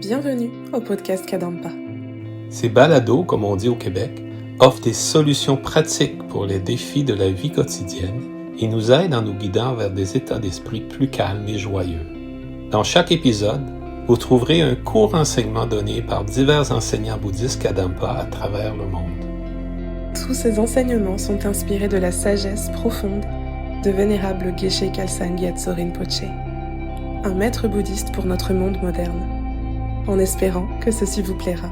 Bienvenue au podcast Kadampa. Ces balados, comme on dit au Québec, offrent des solutions pratiques pour les défis de la vie quotidienne et nous aident en nous guidant vers des états d'esprit plus calmes et joyeux. Dans chaque épisode, vous trouverez un court enseignement donné par divers enseignants bouddhistes Kadampa à travers le monde. Tous ces enseignements sont inspirés de la sagesse profonde de vénérable Geshe Khalsa Gyatso Rinpoche, un maître bouddhiste pour notre monde moderne, en espérant que ceci vous plaira.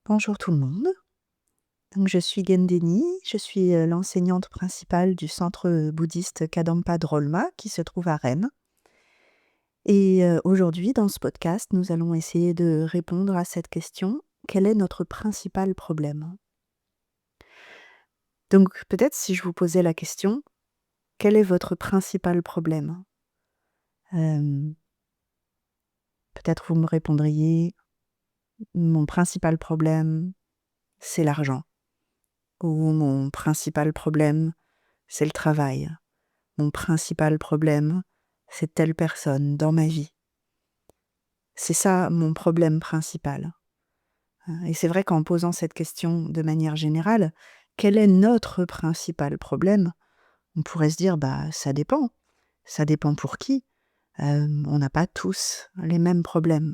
Bonjour tout le monde. Donc, je suis Gendeni, je suis l'enseignante principale du centre bouddhiste Kadampa Drolma qui se trouve à Rennes. Et aujourd'hui, dans ce podcast, nous allons essayer de répondre à cette question: quel est notre principal problème? Donc, peut-être si je vous posais la question, quel est votre principal problème? Peut-être vous me répondriez: mon principal problème, c'est l'argent. Ou mon principal problème, c'est le travail. Mon principal problème, c'est telle personne dans ma vie. C'est ça mon problème principal. Et c'est vrai qu'en posant cette question de manière générale, quel est notre principal problème? On pourrait se dire, ça dépend. Ça dépend pour qui. On n'a pas tous les mêmes problèmes.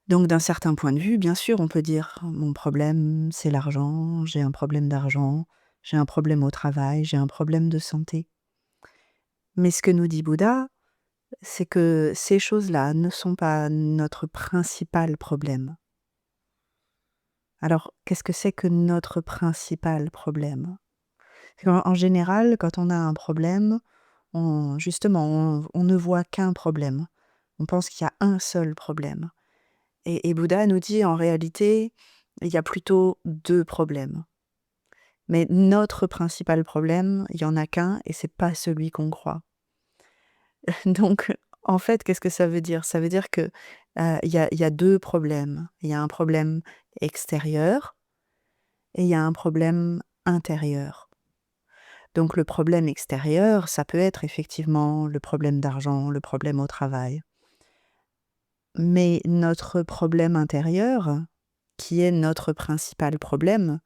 Donc d'un certain point de vue, bien sûr, on peut dire, mon problème, c'est l'argent, j'ai un problème d'argent, j'ai un problème au travail, j'ai un problème de santé. Mais ce que nous dit Bouddha, c'est que ces choses-là ne sont pas notre principal problème. Alors, qu'est-ce que c'est que notre principal problème? En général, quand on a un problème, justement, on ne voit qu'un problème. On pense qu'il y a un seul problème. Et Bouddha nous dit, en réalité, il y a plutôt deux problèmes. Mais notre principal problème, il n'y en a qu'un, et c'est pas celui qu'on croit. Donc, en fait, qu'est-ce que ça veut dire? Ça veut dire que il y a deux problèmes. Il y a un problème extérieur et il y a un problème intérieur. Donc, le problème extérieur, ça peut être effectivement le problème d'argent, le problème au travail. Mais notre problème intérieur, qui est notre principal problème,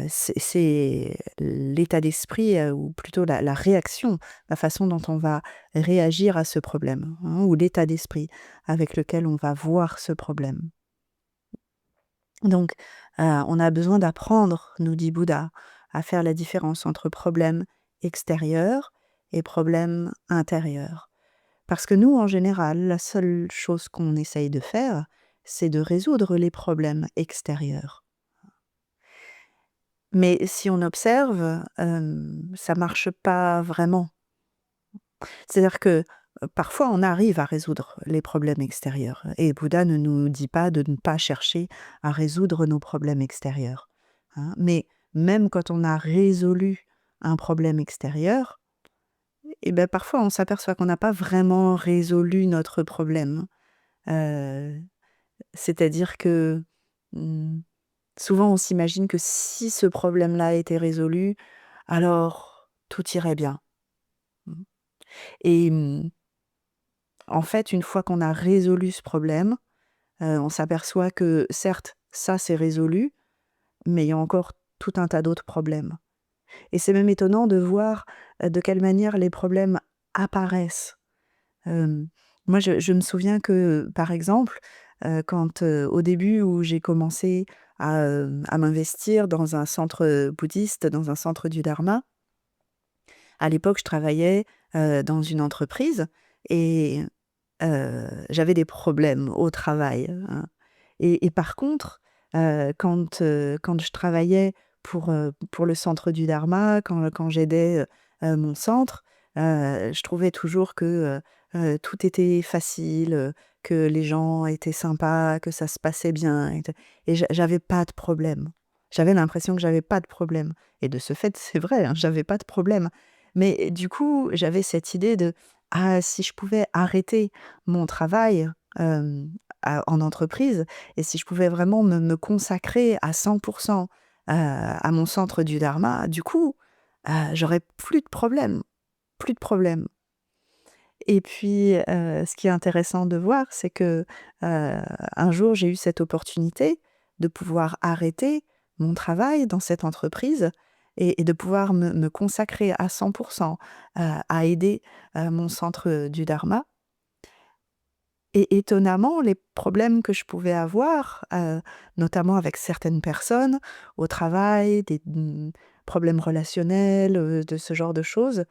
c'est l'état d'esprit, ou plutôt la réaction, la façon dont on va réagir à ce problème, hein, ou l'état d'esprit avec lequel on va voir ce problème. Donc, on a besoin d'apprendre, nous dit Bouddha, à faire la différence entre problème extérieur et problème intérieur. Parce que nous, en général, la seule chose qu'on essaye de faire, c'est de résoudre les problèmes extérieurs. Mais si on observe, ça marche pas vraiment. C'est-à-dire que, parfois on arrive à résoudre les problèmes extérieurs et Bouddha ne nous dit pas de ne pas chercher à résoudre nos problèmes extérieurs, hein. Mais même quand on a résolu un problème extérieur, parfois on s'aperçoit qu'on n'a pas vraiment résolu notre problème. C'est-à-dire que, mmh souvent, on s'imagine que si ce problème-là était résolu, alors tout irait bien. Mmh. Et en fait, une fois qu'on a résolu ce problème, on s'aperçoit que certes, ça c'est résolu, mais il y a encore tout un tas d'autres problèmes. Et c'est même étonnant de voir, de quelle manière les problèmes apparaissent. Hem, Moi, je me souviens que, par exemple, quand, au début où j'ai commencé à m'investir dans un centre bouddhiste, dans un centre du Dharma, à l'époque, je travaillais, dans une entreprise et j'avais des problèmes au travail, hein. Et par contre, quand je travaillais pour le centre du Dharma, quand j'aidais, mon centre, je trouvais toujours que, tout était facile, que les gens étaient sympas, que ça se passait bien et j'avais pas de problème. J'avais l'impression que j'avais pas de problème et de ce fait, c'est vrai, hein, j'avais pas de problème. Mais du coup, j'avais cette idée de: «Ah, si je pouvais arrêter mon travail, en entreprise et si je pouvais vraiment me consacrer à 100 à mon centre du Dharma, du coup, j'aurais plus de problème. plus de problème. Et puis, ce qui est intéressant de voir, c'est que, un jour, j'ai eu cette opportunité de pouvoir arrêter mon travail dans cette entreprise et de pouvoir me consacrer à 100 à aider, mon centre, du Dharma. Et étonnamment, les problèmes que je pouvais avoir, notamment avec certaines personnes au travail, des problèmes relationnels, de ce genre de choses,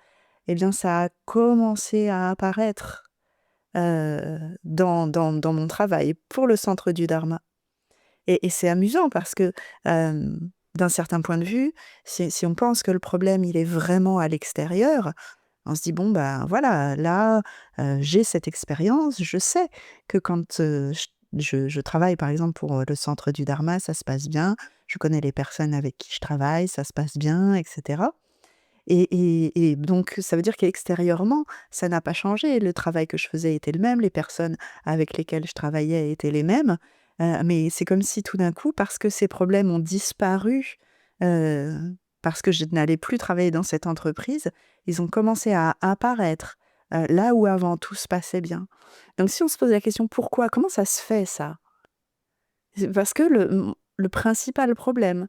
eh bien, ça a commencé à apparaître, dans mon travail pour le centre du Dharma. Et c'est amusant parce que, d'un certain point de vue, si on pense que le problème, il est vraiment à l'extérieur, on se dit: «Bon, ben, voilà, là, j'ai cette expérience, je sais que quand, je travaille, par exemple, pour, le centre du Dharma, ça se passe bien. Je connais les personnes avec qui je travaille, ça se passe bien et cetera». Et donc ça veut dire qu'extérieurement, ça n'a pas changé. Le travail que je faisais était le même, les personnes avec lesquelles je travaillais étaient les mêmes, mais c'est comme si tout d'un coup, parce que ces problèmes ont disparu, heu, parce que je n'allais plus travailler dans cette entreprise, ils ont commencé à apparaître, là où avant tout se passait bien. Donc si on se pose la question: «Pourquoi? Comment ça se fait ça?» C'est parce que le principal problème,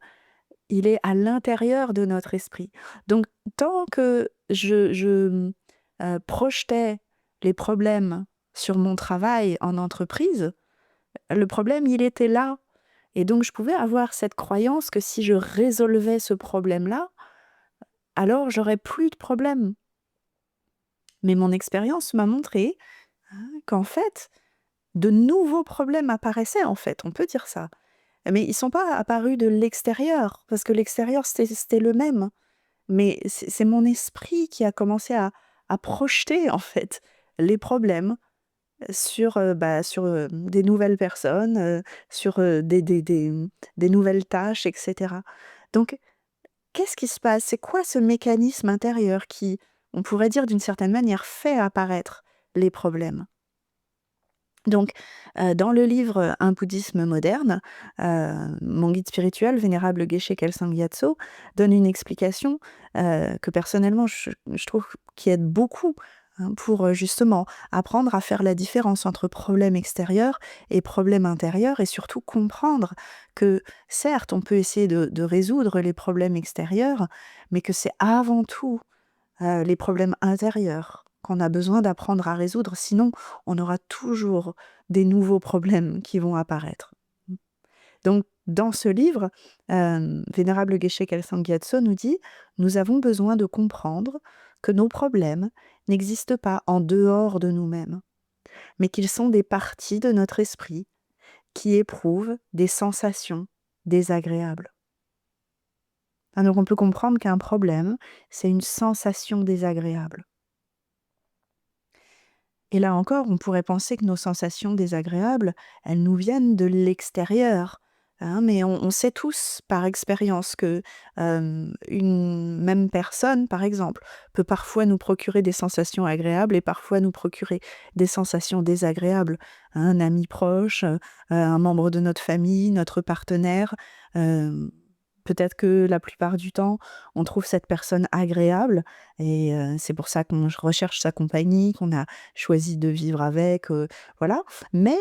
il est à l'intérieur de notre esprit. Donc tant que projetais les problèmes sur mon travail en entreprise, le problème, il était là. Et donc je pouvais avoir cette croyance que si je résolvais ce problème-là, alors j'aurais plus de problème. Mais mon expérience m'a montré, hein, qu'en fait, de nouveaux problèmes apparaissaient, en fait, on peut dire ça. Mais ils sont pas apparus de l'extérieur, parce que l'extérieur, c'était le même. Mais c'est mon esprit qui a commencé à projeter, en fait, les problèmes sur, des nouvelles personnes, sur, des nouvelles tâches et cetera. Donc qu'est-ce qui se passe? C'est quoi ce mécanisme intérieur qui, on pourrait dire d'une certaine manière, fait apparaître les problèmes? Donc, dans le livre, Un bouddhisme moderne, mon guide spirituel, Vénérable Geshe Kelsang Gyatso, donne une explication, que personnellement je trouve qui aide beaucoup, hein, pour, justement apprendre à faire la différence entre problème extérieur et problème intérieur et surtout comprendre que certes, on peut essayer de résoudre les problèmes extérieurs, mais que c'est avant tout les problèmes intérieurs qu'on a besoin d'apprendre à résoudre, sinon on aura toujours des nouveaux problèmes qui vont apparaître. Donc dans ce livre, Vénérable Geshe Kelsang Gyatso nous dit: «Nous avons besoin de comprendre que nos problèmes n'existent pas en dehors de nous-mêmes, mais qu'ils sont des parties de notre esprit qui éprouvent des sensations désagréables». Ah, donc on peut comprendre qu'un problème, c'est une sensation désagréable. Et là encore, on pourrait penser que nos sensations désagréables, elles nous viennent de l'extérieur, hein, mais on sait tous par expérience que, une même personne, par exemple, peut parfois nous procurer des sensations agréables et parfois nous procurer des sensations désagréables. Un ami proche, un membre de notre famille, notre partenaire, peut-être que la plupart du temps, on trouve cette personne agréable et c'est pour ça qu'on recherche sa compagnie, qu'on a choisi de vivre avec, voilà. Mais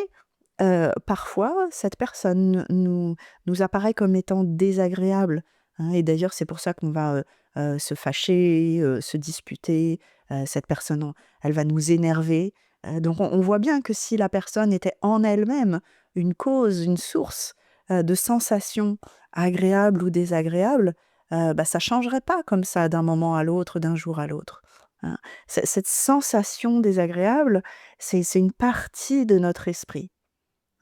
parfois, cette personne nous apparaît comme étant désagréable, hein, et d'ailleurs, c'est pour ça qu'on va, se fâcher, se disputer. Cette personne, elle va nous énerver. Donc on voit bien que si la personne était en elle-même une cause, une source, de sensations agréables ou désagréables, ça changerait pas comme ça d'un moment à l'autre, d'un jour à l'autre, hein. Cette sensation désagréable, c'est une partie de notre esprit,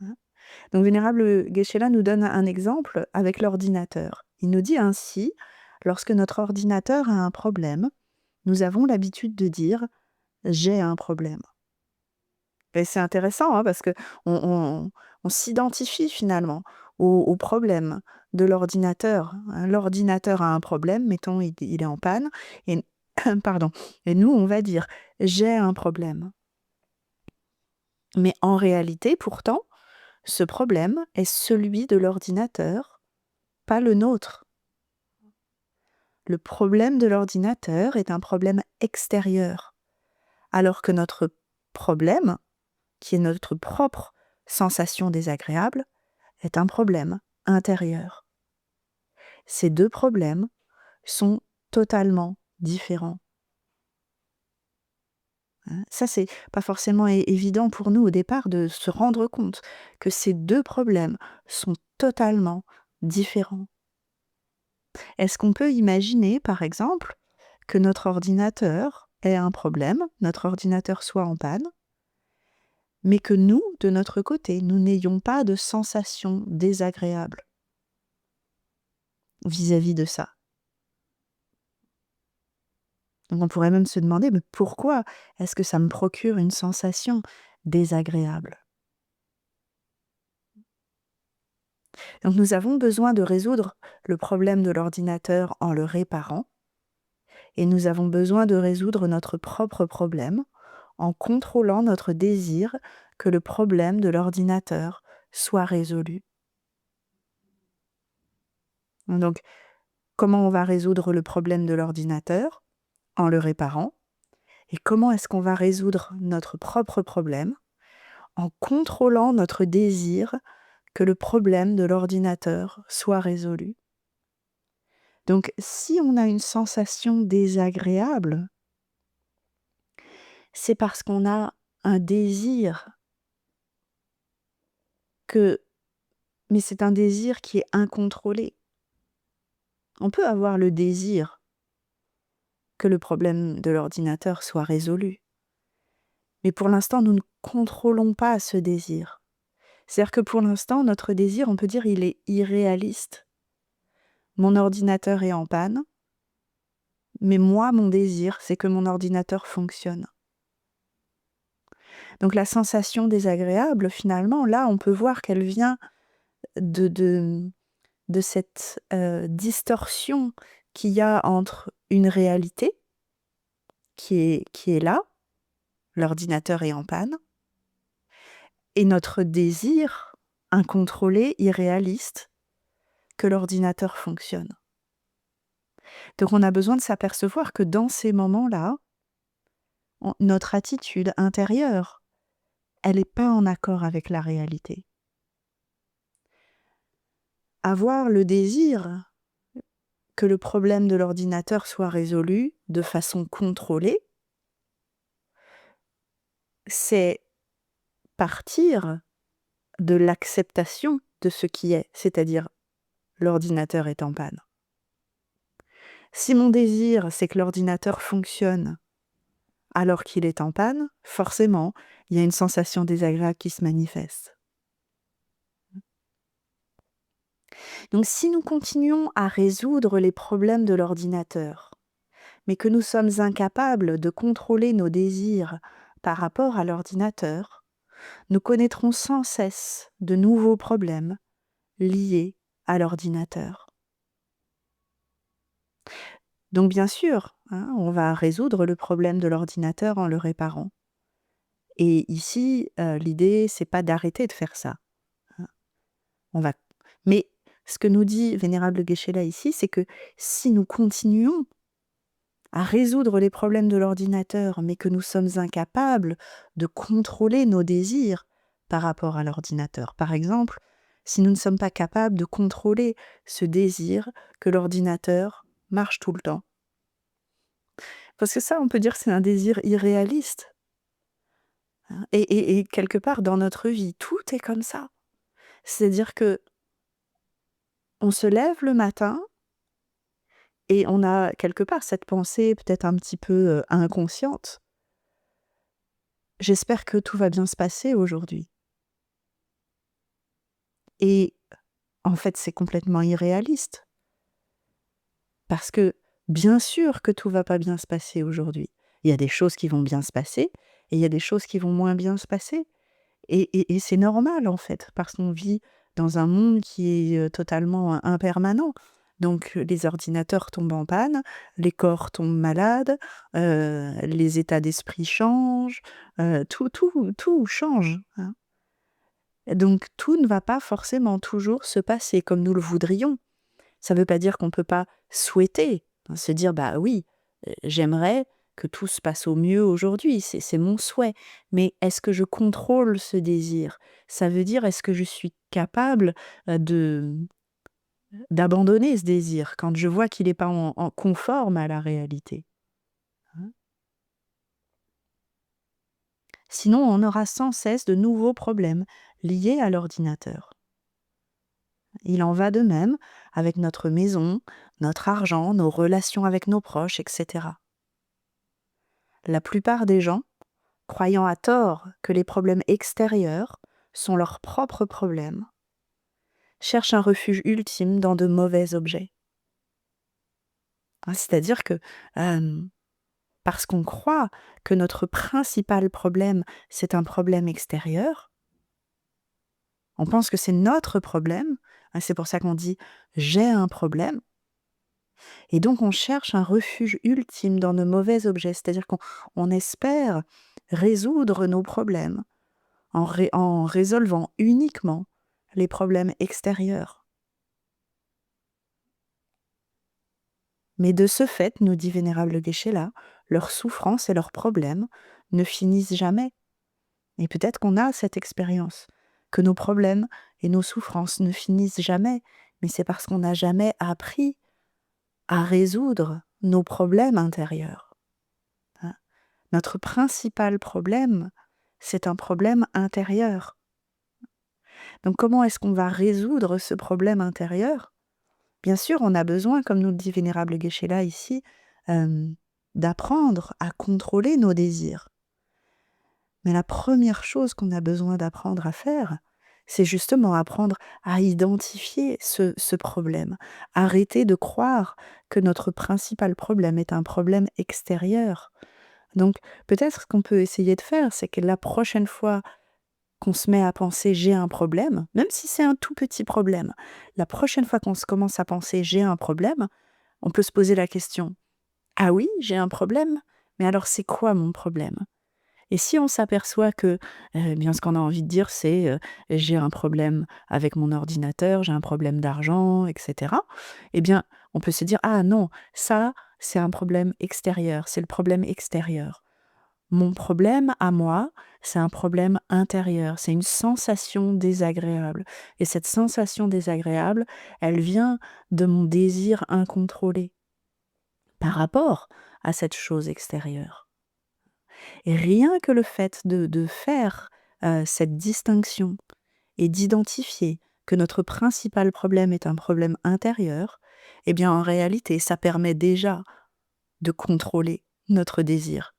hein. Donc Vénérable Geshe-la nous donne un exemple avec l'ordinateur. Il nous dit ainsi: «Lorsque notre ordinateur a un problème, nous avons l'habitude de dire: "J'ai un problème"». Et c'est intéressant, hein, parce qu'on on s'identifie finalement au problème de l'ordinateur, hein. L'ordinateur a un problème, mettons il est en panne et pardon, et nous on va dire: «J'ai un problème». Mais en réalité pourtant, ce problème est celui de l'ordinateur, pas le nôtre. le problème de l'ordinateur est un problème extérieur, alors que notre problème, qui est notre propre sensation désagréable, est un problème intérieur. Ces deux problèmes sont totalement différents. Ça, c'est pas forcément évident pour nous au départ de se rendre compte que ces deux problèmes sont totalement différents. Est-ce qu'on peut imaginer, par exemple, que notre ordinateur ait un problème, notre ordinateur soit en panne, mais que nous, de notre côté, nous n'ayons pas de sensation désagréable vis-à-vis de ça? Donc on pourrait même se demander, mais pourquoi est-ce que ça me procure une sensation désagréable? Donc nous avons besoin de résoudre le problème de l'ordinateur en le réparant, et nous avons besoin de résoudre notre propre problème en contrôlant notre désir que le problème de l'ordinateur soit résolu. Donc, comment on va résoudre le problème de l'ordinateur? En le réparant. Et comment est-ce qu'on va résoudre notre propre problème? En contrôlant notre désir que le problème de l'ordinateur soit résolu. Donc, si on a une sensation désagréable, c'est parce qu'on a un désir mais c'est un désir qui est incontrôlé. On peut avoir le désir que le problème de l'ordinateur soit résolu, mais pour l'instant, nous ne contrôlons pas ce désir. C'est-à-dire que pour l'instant, notre désir, on peut dire, il est irréaliste. Mon ordinateur est en panne, mais moi, mon désir, c'est que mon ordinateur fonctionne. Donc la sensation désagréable, finalement, là, on peut voir qu'elle vient de cette distorsion qu'il y a entre une réalité qui est là, l'ordinateur est en panne, et notre désir incontrôlé, irréaliste, que l'ordinateur fonctionne. Donc on a besoin de s'apercevoir que dans ces moments-là, notre attitude intérieure, elle n'est pas en accord avec la réalité. Avoir le désir que le problème de l'ordinateur soit résolu de façon contrôlée, c'est partir de l'acceptation de ce qui est, c'est-à-dire l'ordinateur est en panne. Si mon désir, c'est que l'ordinateur fonctionne alors qu'il est en panne, forcément, il y a une sensation désagréable qui se manifeste. Donc si nous continuons à résoudre les problèmes de l'ordinateur, mais que nous sommes incapables de contrôler nos désirs par rapport à l'ordinateur, nous connaîtrons sans cesse de nouveaux problèmes liés à l'ordinateur. Donc bien sûr, on va résoudre le problème de l'ordinateur en le réparant. Et ici, l'idée, c'est pas d'arrêter de faire ça. Mais ce que nous dit Vénérable Geshe-la ici, c'est que si nous continuons à résoudre les problèmes de l'ordinateur, mais que nous sommes incapables de contrôler nos désirs par rapport à l'ordinateur, par exemple, si nous ne sommes pas capables de contrôler ce désir que l'ordinateur marche tout le temps. Parce que ça, on peut dire que c'est un désir irréaliste. Et quelque part, dans notre vie, tout est comme ça. C'est-à-dire que on se lève le matin et on a quelque part cette pensée peut-être un petit peu inconsciente. J'espère que tout va bien se passer aujourd'hui. Et en fait, c'est complètement irréaliste. Parce que bien sûr que tout va pas bien se passer aujourd'hui. Il y a des choses qui vont bien se passer et il y a des choses qui vont moins bien se passer. Et c'est normal en fait, parce qu'on vit dans un monde qui est totalement impermanent. Donc les ordinateurs tombent en panne, les corps tombent malades, les états d'esprit changent, tout change. Donc tout ne va pas forcément toujours se passer comme nous le voudrions. Ça ne veut pas dire qu'on ne peut pas souhaiter Se dire: «Bah oui, j'aimerais que tout se passe au mieux aujourd'hui, c'est mon souhait, mais est-ce que je contrôle ce désir?» Ça veut dire, est-ce que je suis capable, de d'abandonner ce désir quand je vois qu'il est pas en conforme à la réalité, hein? Sinon, on aura sans cesse de nouveaux problèmes liés à l'ordinateur. Il en va de même avec notre maison, notre argent, nos relations avec nos proches, etc. La plupart des gens, croyant à tort que les problèmes extérieurs sont leurs propres problèmes, cherchent un refuge ultime dans de mauvais objets. Hein, c'est-à-dire que parce qu'on croit que notre principal problème, c'est un problème extérieur, on pense que c'est notre problème, hein, c'est pour ça qu'on dit j'ai un problème, et donc on cherche un refuge ultime dans de mauvais objets, c'est-à-dire qu'on espère résoudre nos problèmes en résolvant uniquement les problèmes extérieurs. Mais de ce fait, nous dit Vénérable Geshe-la, leurs souffrances et leurs problèmes ne finissent jamais. Et peut-être qu'on a cette expérience, que nos problèmes et nos souffrances ne finissent jamais, mais c'est parce qu'on n'a jamais appris à résoudre nos problèmes intérieurs, hein. Notre principal problème, c'est un problème intérieur. Donc comment est-ce qu'on va résoudre ce problème intérieur? Bien sûr, on a besoin, comme nous le dit Vénérable Geshe-la ici, d'apprendre à contrôler nos désirs. Mais la première chose qu'on a besoin d'apprendre à faire, c'est justement apprendre à identifier ce problème. Arrêter de croire que notre principal problème est un problème extérieur. Donc peut-être ce qu'on peut essayer de faire, c'est que la prochaine fois qu'on se met à penser j'ai un problème, même si c'est un tout petit problème, la prochaine fois qu'on se commence à penser j'ai un problème, on peut se poser la question: ah oui, j'ai un problème, mais alors c'est quoi mon problème? Et si on s'aperçoit que, bien ce qu'on a envie de dire c'est, j'ai un problème avec mon ordinateur, j'ai un problème d'argent, et cetera, eh bien, on peut se dire: «Ah non, ça, c'est un problème extérieur, c'est le problème extérieur. Mon problème à moi, c'est un problème intérieur, c'est une sensation désagréable et cette sensation désagréable, elle vient de mon désir incontrôlé par rapport à cette chose extérieure». Et rien que le fait de faire, cette distinction et d'identifier que notre principal problème est un problème intérieur, eh bien, en réalité, ça permet déjà de contrôler notre désir.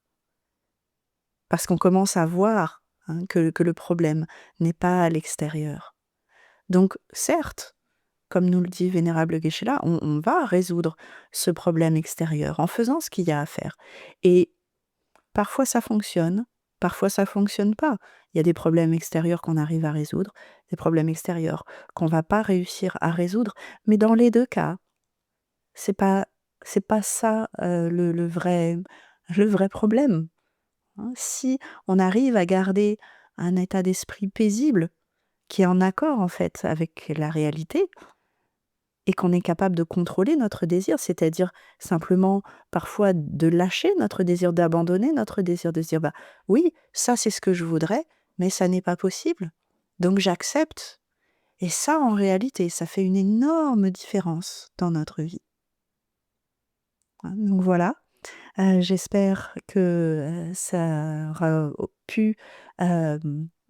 Parce qu'on commence à voir, hein, que le problème n'est pas à l'extérieur. Donc certes, comme nous le dit Vénérable Geshe-la, on va résoudre ce problème extérieur en faisant ce qu'il y a à faire. Et parfois ça fonctionne, parfois ça fonctionne pas. Il y a des problèmes extérieurs qu'on arrive à résoudre, des problèmes extérieurs qu'on va pas réussir à résoudre, mais dans les 2 cas, c'est pas c'est pas ça, le vrai problème, hein. Si on arrive à garder un état d'esprit paisible, qui est en accord en fait avec la réalité, et qu'on est capable de contrôler notre désir, c'est-à-dire simplement parfois de lâcher notre désir, d'abandonner notre désir, de se dire: «Bah, oui, ça c'est ce que je voudrais, mais ça n'est pas possible, donc j'accepte», et ça en réalité, ça fait une énorme différence dans notre vie, hein. Donc voilà, j'espère que, ça aura pu,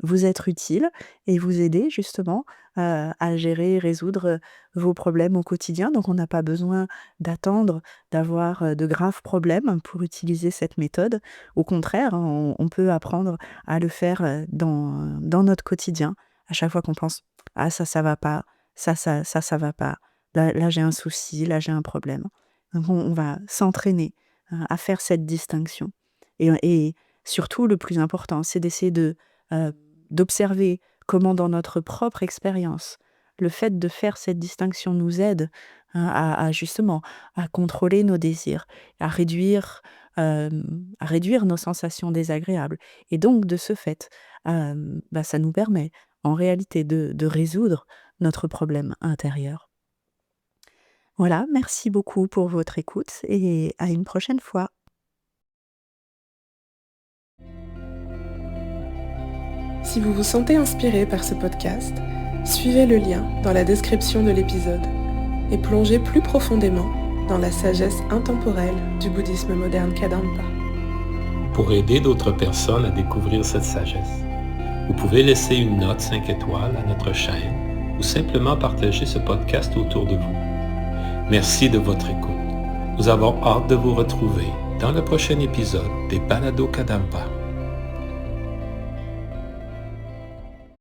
vous être utile et vous aider justement, à gérer et résoudre, vos problèmes au quotidien. Donc on n'a pas besoin d'attendre d'avoir, de graves problèmes pour utiliser cette méthode. Au contraire, hein, on peut apprendre à le faire, dans notre quotidien. À chaque fois qu'on pense: «Ah ça va pas, ça va pas. Là j'ai un souci, là j'ai un problème». Donc on va s'entraîner à faire cette distinction, et surtout le plus important, c'est d'essayer d'observer comment dans notre propre expérience, le fait de faire cette distinction nous aide, hein, à justement à contrôler nos désirs, à réduire nos sensations désagréables, et donc de ce fait, bah, ça nous permet en réalité de résoudre notre problème intérieur. Voilà, merci beaucoup pour votre écoute et à une prochaine fois. Si vous vous sentez inspiré par ce podcast, suivez le lien dans la description de l'épisode et plongez plus profondément dans la sagesse intemporelle du bouddhisme moderne Kadampa. Pour aider d'autres personnes à découvrir cette sagesse, vous pouvez laisser une note 5 étoiles à notre chaîne ou simplement partager ce podcast autour de vous. Merci de votre écoute. Nous avons hâte de vous retrouver dans le prochain épisode des Balados Kadampa.